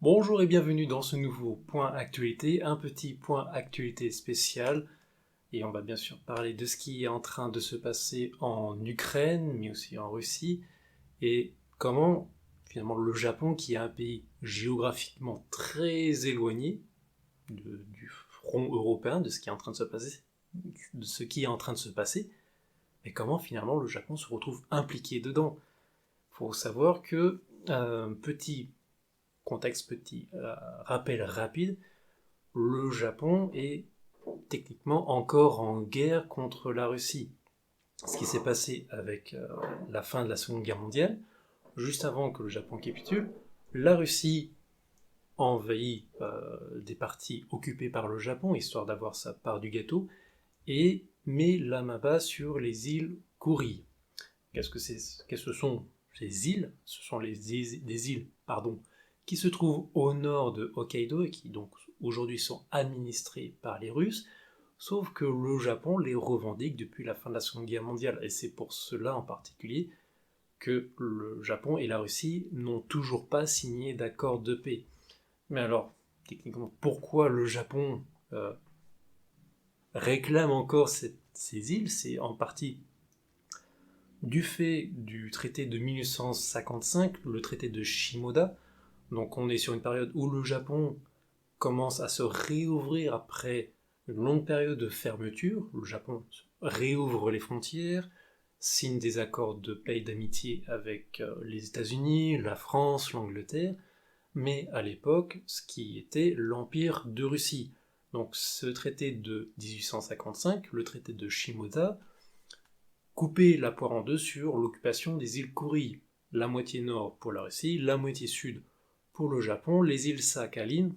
Bonjour et bienvenue dans ce nouveau point actualité, un petit point actualité spécial. Et on va bien sûr parler de ce qui est en train de se passer en Ukraine, mais aussi en Russie, et comment finalement le Japon, qui est un pays géographiquement très éloigné du front européen, de ce qui est en train de se passer, mais comment finalement le Japon se retrouve impliqué dedans. Il faut savoir que, petit contexte, petit rappel rapide, le Japon est techniquement encore en guerre contre la Russie. Ce qui s'est passé avec la fin de la Seconde Guerre mondiale, juste avant que le Japon capitule, la Russie envahit des parties occupées par le Japon, histoire d'avoir sa part du gâteau, et met la main basse sur les îles Kouri. Qu'est-ce que ce sont ces îles? Ce sont des îles qui se trouvent au nord de Hokkaido et qui donc aujourd'hui sont administrées par les Russes, sauf que le Japon les revendique depuis la fin de la Seconde Guerre mondiale, et c'est pour cela en particulier que le Japon et la Russie n'ont toujours pas signé d'accord de paix. Mais alors, techniquement, pourquoi le Japon réclame encore ces îles? C'est en partie du fait du traité de 1955, le traité de Shimoda. Donc on est sur une période où le Japon commence à se réouvrir après une longue période de fermeture. Le Japon réouvre les frontières, signe des accords de paix et d'amitié avec les États-Unis, la France, l'Angleterre, mais à l'époque, ce qui était l'Empire de Russie. Donc ce traité de 1855, le traité de Shimoda, coupait la poire en deux sur l'occupation des îles Kouri, la moitié nord pour la Russie, la moitié sud pour le Japon. Les îles Sakhalin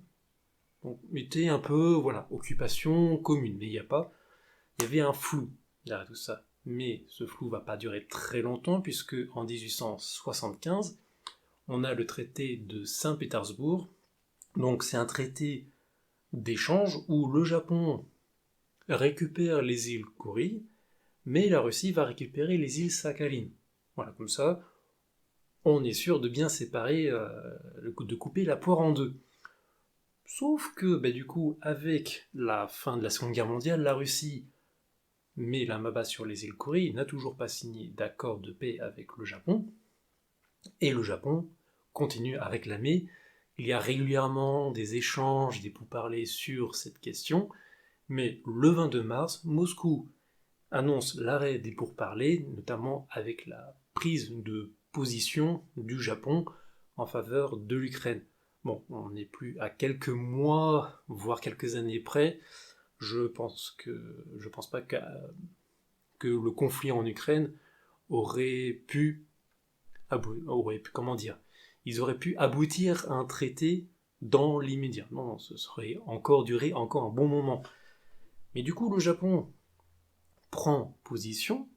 étaient un peu, occupation commune, mais il y avait un flou derrière tout ça. Mais ce flou va pas durer très longtemps, puisque en 1875, on a le traité de Saint-Pétersbourg. Donc c'est un traité d'échange où le Japon récupère les îles Kouri, mais la Russie va récupérer les îles Sakhalin. Voilà, comme ça, on est sûr de bien séparer, de couper la poire en deux. Sauf que, du coup, avec la fin de la Seconde Guerre mondiale, la Russie met la main basse sur les îles Kouri, n'a toujours pas signé d'accord de paix avec le Japon, et le Japon continue à réclamer. Il y a régulièrement des échanges, des pourparlers sur cette question, mais le 22 mars, Moscou annonce l'arrêt des pourparlers, notamment avec la prise de position du Japon en faveur de l'Ukraine. Bon, on n'est plus à quelques mois, voire quelques années près. Je pense pas que le conflit en Ukraine aurait pu, ils auraient pu aboutir à un traité dans l'immédiat. Non, ce serait encore duré encore un bon moment. Mais du coup, le Japon prend position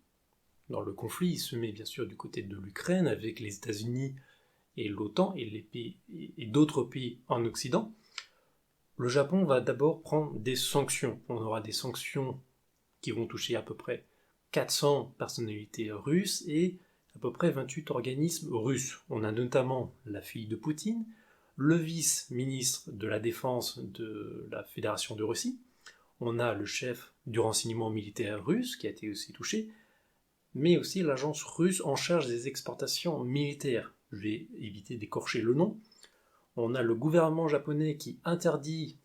dans le conflit. Il se met bien sûr du côté de l'Ukraine avec les États-Unis et l'OTAN et d'autres pays en Occident. Le Japon va d'abord prendre des sanctions. On aura des sanctions qui vont toucher à peu près 400 personnalités russes et à peu près 28 organismes russes. On a notamment la fille de Poutine, le vice-ministre de la Défense de la Fédération de Russie, on a le chef du renseignement militaire russe qui a été aussi touché, mais aussi l'agence russe en charge des exportations militaires. Je vais éviter d'écorcher le nom. On a le gouvernement japonais qui interdit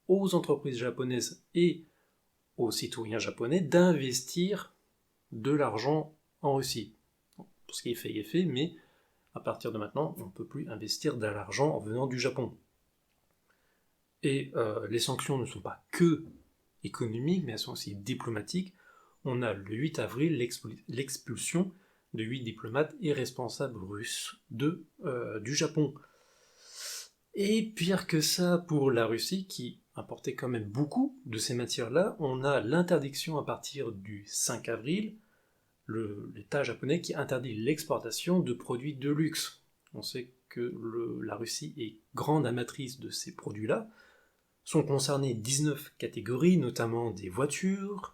aux entreprises japonaises et aux citoyens japonais d'investir de l'argent en Russie. Pour ce qui est fait, mais à partir de maintenant, on ne peut plus investir de l'argent en venant du Japon. Et les sanctions ne sont pas que économiques, mais elles sont aussi diplomatiques. On a le 8 avril l'expulsion de 8 diplomates et responsables russes du Japon. Et pire que ça pour la Russie, qui importait quand même beaucoup de ces matières-là, on a l'interdiction à partir du 5 avril, l'État japonais qui interdit l'exportation de produits de luxe. On sait que la Russie est grande amatrice de ces produits-là. Sont concernées 19 catégories, notamment des voitures,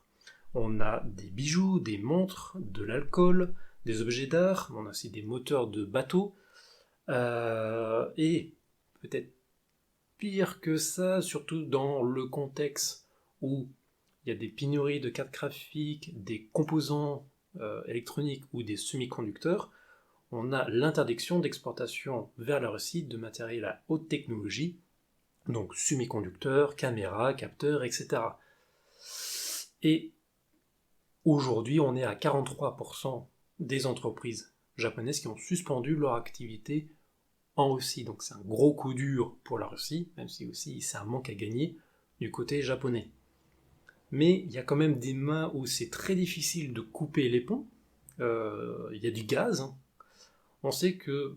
on a des bijoux, des montres, de l'alcool, des objets d'art, on a aussi des moteurs de bateaux, et peut-être pire que ça, surtout dans le contexte où il y a des pénuries de cartes graphiques, des composants électroniques ou des semi-conducteurs. On a l'interdiction d'exportation vers la Russie de matériel à haute technologie, donc semi-conducteurs, caméras, capteurs, etc. Et aujourd'hui, on est à 43% des entreprises japonaises qui ont suspendu leur activité en Russie. Donc c'est un gros coup dur pour la Russie, même si aussi c'est un manque à gagner du côté japonais. Mais il y a quand même des mains où c'est très difficile de couper les ponts. Il y a du gaz. Hein. On sait que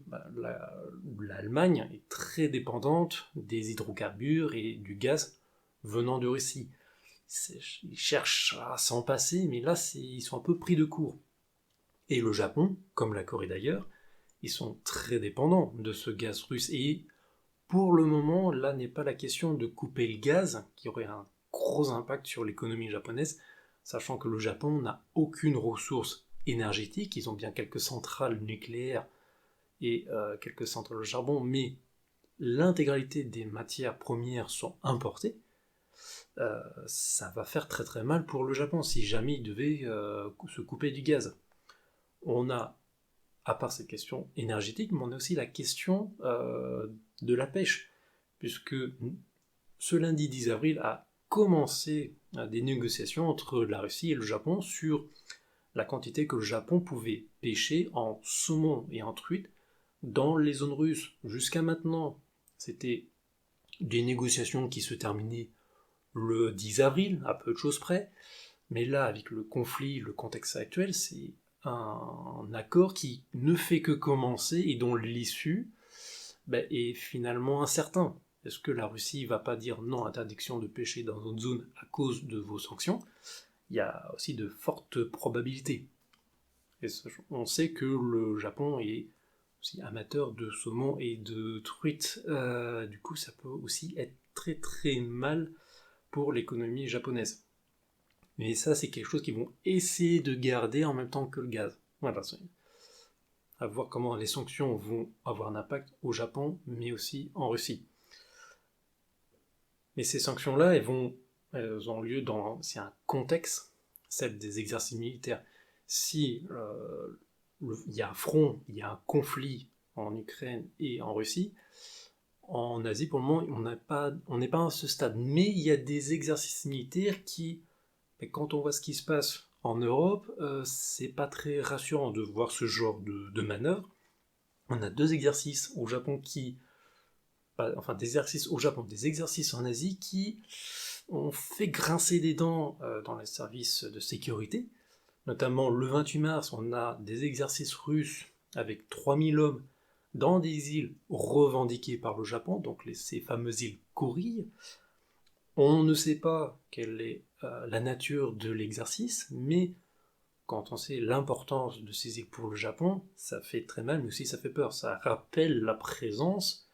l'Allemagne est très dépendante des hydrocarbures et du gaz venant de Russie. Ils cherchent à s'en passer, mais là, ils sont un peu pris de court. Et le Japon, comme la Corée d'ailleurs, ils sont très dépendants de ce gaz russe. Et pour le moment, là n'est pas la question de couper le gaz, qui aurait un gros impact sur l'économie japonaise, sachant que le Japon n'a aucune ressource énergétique. Ils ont bien quelques centrales nucléaires et quelques centrales au charbon, mais l'intégralité des matières premières sont importées. Ça va faire très très mal pour le Japon si jamais il devait se couper du gaz. On a, à part cette question énergétique, mais on a aussi la question de la pêche, puisque ce lundi 10 avril a commencé des négociations entre la Russie et le Japon sur la quantité que le Japon pouvait pêcher en saumon et en truite dans les zones russes. Jusqu'à maintenant, c'était des négociations qui se terminaient le 10 avril, à peu de choses près, mais là, avec le conflit, le contexte actuel, c'est un accord qui ne fait que commencer et dont l'issue est finalement incertain. Est-ce que la Russie va pas dire non, interdiction de pêcher dans notre zone à cause de vos sanctions? Il y a aussi de fortes probabilités. Et on sait que le Japon est aussi amateur de saumon et de truite. Du coup, ça peut aussi être très très mal pour l'économie japonaise. Mais ça, c'est quelque chose qu'ils vont essayer de garder en même temps que le gaz. Voilà, à voir comment les sanctions vont avoir un impact au Japon, mais aussi en Russie. Mais ces sanctions-là, elles ont lieu c'est un contexte, celle des exercices militaires. Si il y a un front, il y a un conflit en Ukraine et en Russie, en Asie, pour le moment, on n'est pas à ce stade. Mais il y a des exercices militaires qui, quand on voit ce qui se passe en Europe, c'est pas très rassurant de voir ce genre de manœuvre. On a 2 exercices au Japon des exercices au Japon, des exercices en Asie qui ont fait grincer des dents dans les services de sécurité. Notamment le 28 mars, on a des exercices russes avec 3000 hommes dans des îles revendiquées par le Japon, donc ces fameuses îles Kuriles. On ne sait pas quelle est la nature de l'exercice, mais quand on sait l'importance de ces îles pour le Japon, ça fait très mal, mais aussi ça fait peur. Ça rappelle la présence,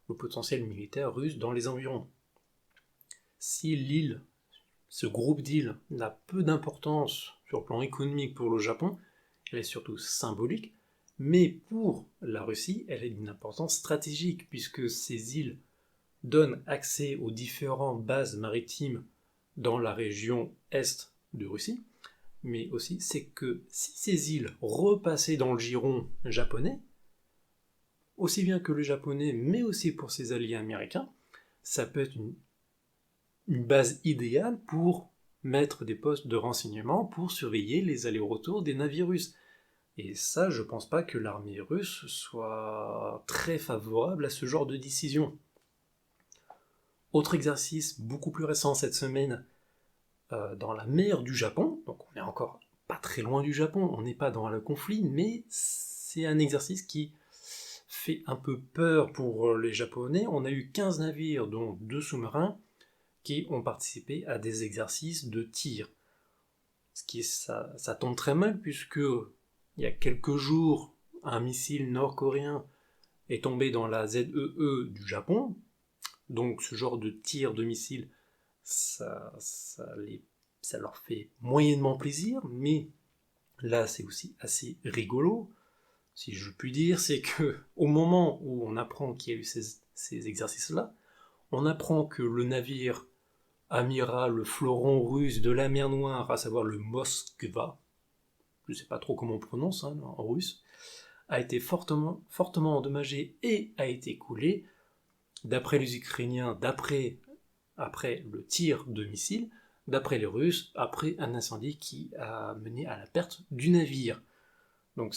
le potentiel militaire russe dans les environs. Si ce groupe d'îles, n'a peu d'importance sur le plan économique pour le Japon, elle est surtout symbolique, mais pour la Russie, elle est d'une importance stratégique, puisque ces îles donnent accès aux différentes bases maritimes dans la région est de Russie, mais aussi c'est que si ces îles repassaient dans le giron japonais, aussi bien que le japonais, mais aussi pour ses alliés américains, ça peut être une base idéale pour mettre des postes de renseignement pour surveiller les allers-retours des navires russes. Et ça, je pense pas que l'armée russe soit très favorable à ce genre de décision. Autre exercice beaucoup plus récent cette semaine, dans la mer du Japon, donc on est encore pas très loin du Japon, on n'est pas dans le conflit, mais c'est un exercice qui fait un peu peur pour les Japonais. On a eu 15 navires, dont 2 sous-marins, qui ont participé à des exercices de tir. Ça tombe très mal puisque il y a quelques jours, un missile nord-coréen est tombé dans la ZEE du Japon. Donc ce genre de tir de missile, ça leur fait moyennement plaisir, mais là c'est aussi assez rigolo, si je puis dire, c'est que au moment où on apprend qu'il y a eu ces exercices-là, on apprend que le navire amiral, le fleuron russe de la mer Noire, à savoir le Moskva, je ne sais pas trop comment on prononce en russe, a été fortement endommagé et a été coulé, d'après les Ukrainiens, après le tir de missiles, d'après les Russes, après un incendie qui a mené à la perte du navire. Donc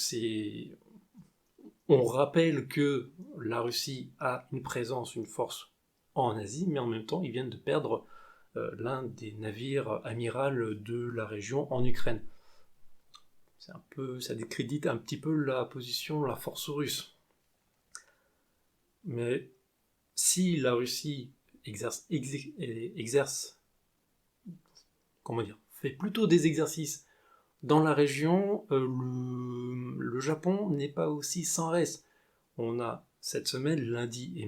on rappelle que la Russie a une présence, une force en Asie, mais en même temps, ils viennent de perdre l'un des navires amiral de la région en Ukraine. Ça décrédite un petit peu la position, la force russe. Mais si la Russie fait plutôt des exercices dans la région, le Japon n'est pas aussi sans reste. On a cette semaine, mardi et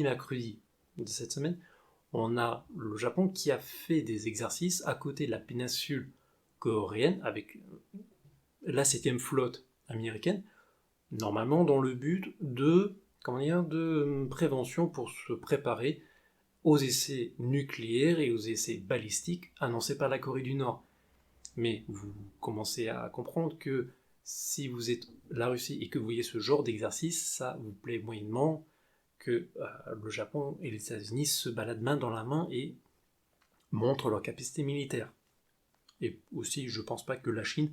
mercredi de cette semaine, on a le Japon qui a fait des exercices à côté de la péninsule coréenne avec la 7e flotte américaine, normalement dans le but de prévention pour se préparer aux essais nucléaires et aux essais balistiques annoncés par la Corée du Nord. Mais vous commencez à comprendre que si vous êtes la Russie et que vous voyez ce genre d'exercice, ça vous plaît moyennement que le Japon et les États-Unis se baladent main dans la main et montrent leur capacité militaire. Et aussi, je ne pense pas que la Chine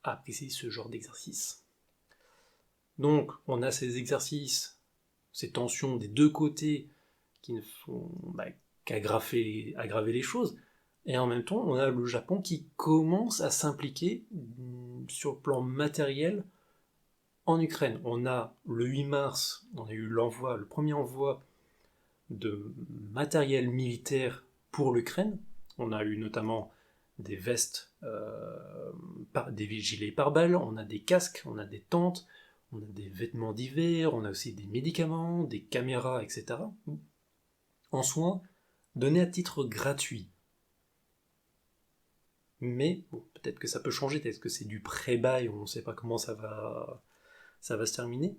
apprécie ce genre d'exercice. Donc, on a ces exercices, ces tensions des deux côtés qui ne font qu'aggraver les choses. Et en même temps, on a le Japon qui commence à s'impliquer sur le plan matériel en Ukraine. On a le 8 mars, on a eu le premier envoi de matériel militaire pour l'Ukraine. On a eu notamment des vestes, des gilets pare-balles, on a des casques, on a des tentes, on a des vêtements d'hiver, on a aussi des médicaments, des caméras, etc. En soins donnés à titre gratuit. Mais bon, peut-être que ça peut changer, peut-être que c'est du pré-bail, on ne sait pas comment ça va se terminer.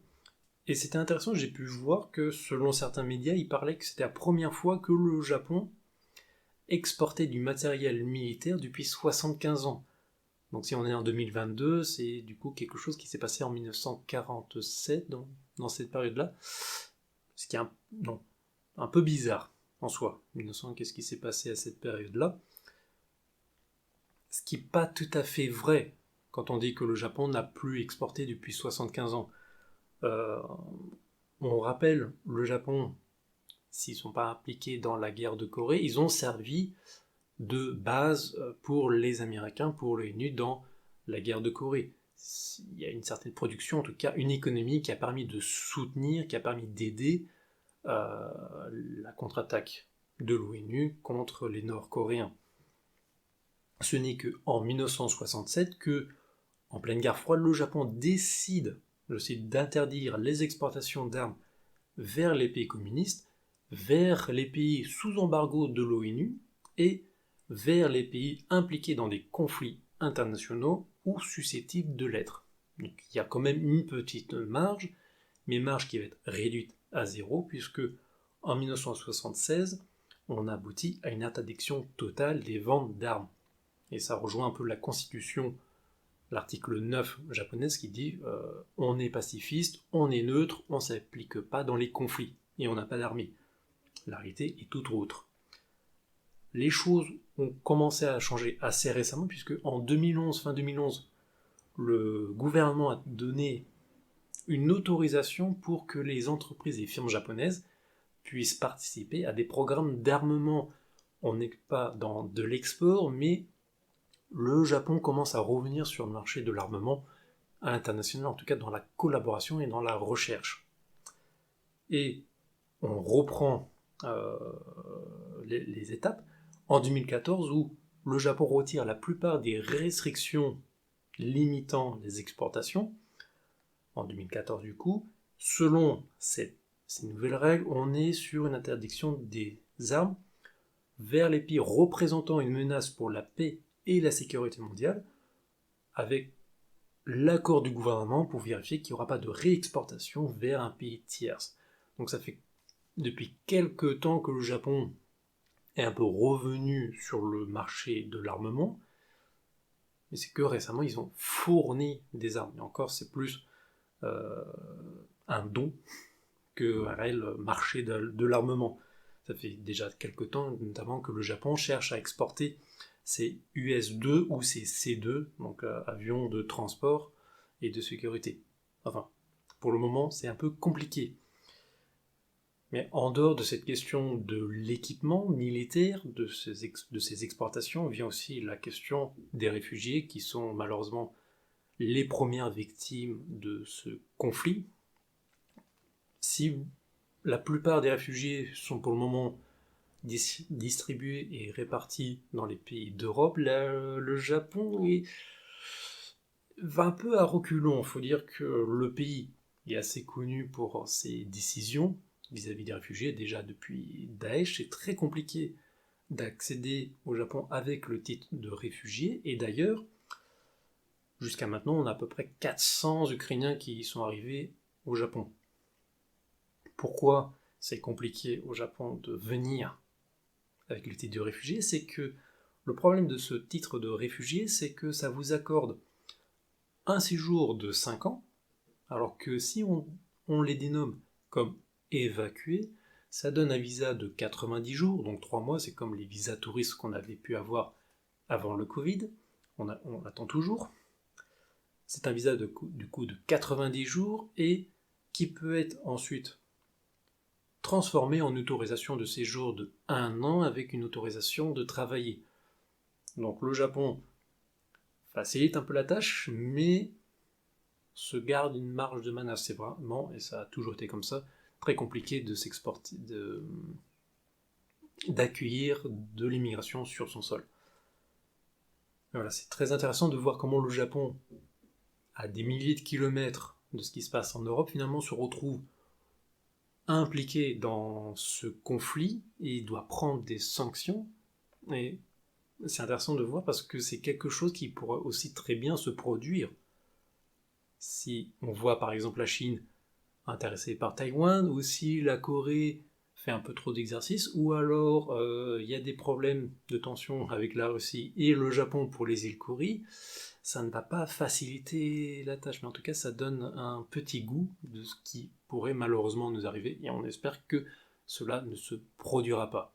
Et c'était intéressant, j'ai pu voir que selon certains médias, ils parlaient que c'était la première fois que le Japon exportait du matériel militaire depuis 75 ans. Donc si on est en 2022, c'est du coup quelque chose qui s'est passé en 1947, dans cette période-là. Ce qui est un peu bizarre en soi. 1900, qu'est-ce qui s'est passé à cette période-là ? Ce qui n'est pas tout à fait vrai quand on dit que le Japon n'a plus exporté depuis 75 ans. On rappelle, le Japon, s'ils ne sont pas impliqués dans la guerre de Corée, ils ont servi de base pour les Américains, pour l'ONU dans la guerre de Corée. Il y a une certaine production, en tout cas une économie qui a permis de soutenir, qui a permis d'aider la contre-attaque de l'ONU contre les Nord-Coréens. Ce n'est qu'en 1967 que, en pleine guerre froide, le Japon décide d'interdire les exportations d'armes vers les pays communistes, vers les pays sous embargo de l'ONU et vers les pays impliqués dans des conflits internationaux ou susceptibles de l'être. Donc il y a quand même une petite marge, mais marge qui va être réduite à zéro, puisque en 1976, on aboutit à une interdiction totale des ventes d'armes. Et ça rejoint un peu la constitution, l'article 9 japonaise qui dit on est pacifiste, on est neutre, on ne s'applique pas dans les conflits, et on n'a pas d'armée. La réalité est tout autre. Les choses ont commencé à changer assez récemment, puisque en 2011, fin 2011, le gouvernement a donné une autorisation pour que les entreprises et firmes japonaises puissent participer à des programmes d'armement. On n'est pas dans de l'export, mais le Japon commence à revenir sur le marché de l'armement à l'international, en tout cas dans la collaboration et dans la recherche. Et on reprend les étapes en 2014 où le Japon retire la plupart des restrictions limitant les exportations. En 2014 du coup, selon ces nouvelles règles, on est sur une interdiction des armes vers les pays représentant une menace pour la paix et la sécurité mondiale, avec l'accord du gouvernement pour vérifier qu'il n'y aura pas de réexportation vers un pays tiers. Donc ça fait depuis quelque temps que le Japon est un peu revenu sur le marché de l'armement, mais c'est que récemment ils ont fourni des armes. Et encore, c'est plus un don que un réel marché de l'armement. Ça fait déjà quelque temps, notamment, que le Japon cherche à exporter ses US-2 ou ses C-2, donc avions de transport et de sécurité. Enfin, pour le moment, c'est un peu compliqué. Mais en dehors de cette question de l'équipement militaire, de ces exportations, vient aussi la question des réfugiés qui sont malheureusement les premières victimes de ce conflit. Si la plupart des réfugiés sont pour le moment distribués et répartis dans les pays d'Europe, le Japon va un peu à reculons. Il faut dire que le pays est assez connu pour ses décisions vis-à-vis des réfugiés. Déjà depuis Daesh, c'est très compliqué d'accéder au Japon avec le titre de réfugié. Et d'ailleurs, jusqu'à maintenant, on a à peu près 400 Ukrainiens qui sont arrivés au Japon. Pourquoi c'est compliqué au Japon de venir avec le titre de réfugié? C'est que le problème de ce titre de réfugié, c'est que ça vous accorde un séjour de 5 ans, alors que si on les dénomme comme évacués, ça donne un visa de 90 jours, donc 3 mois, c'est comme les visas touristes qu'on avait pu avoir avant le Covid, on attend toujours. C'est un visa du coup de 90 jours et qui peut être ensuite transformé en autorisation de séjour de 1 an avec une autorisation de travailler. Donc le Japon facilite un peu la tâche, mais se garde une marge de manœuvre. C'est vraiment, et ça a toujours été comme ça, très compliqué de s'exporter, d'accueillir de l'immigration sur son sol. Voilà, c'est très intéressant de voir comment le Japon, à des milliers de kilomètres de ce qui se passe en Europe, finalement se retrouve impliqué dans ce conflit et doit prendre des sanctions. Et c'est intéressant de voir parce que c'est quelque chose qui pourrait aussi très bien se produire. Si on voit par exemple la Chine intéressée par Taïwan, ou si la Corée fait un peu trop d'exercices, ou alors il y a des problèmes de tension avec la Russie et le Japon pour les îles Kouri, ça ne va pas faciliter la tâche, mais en tout cas ça donne un petit goût de ce qui pourrait malheureusement nous arriver, et on espère que cela ne se produira pas.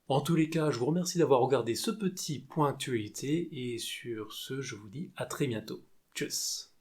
En tous les cas, je vous remercie d'avoir regardé ce petit point actualité, et sur ce, je vous dis à très bientôt. Tchuss!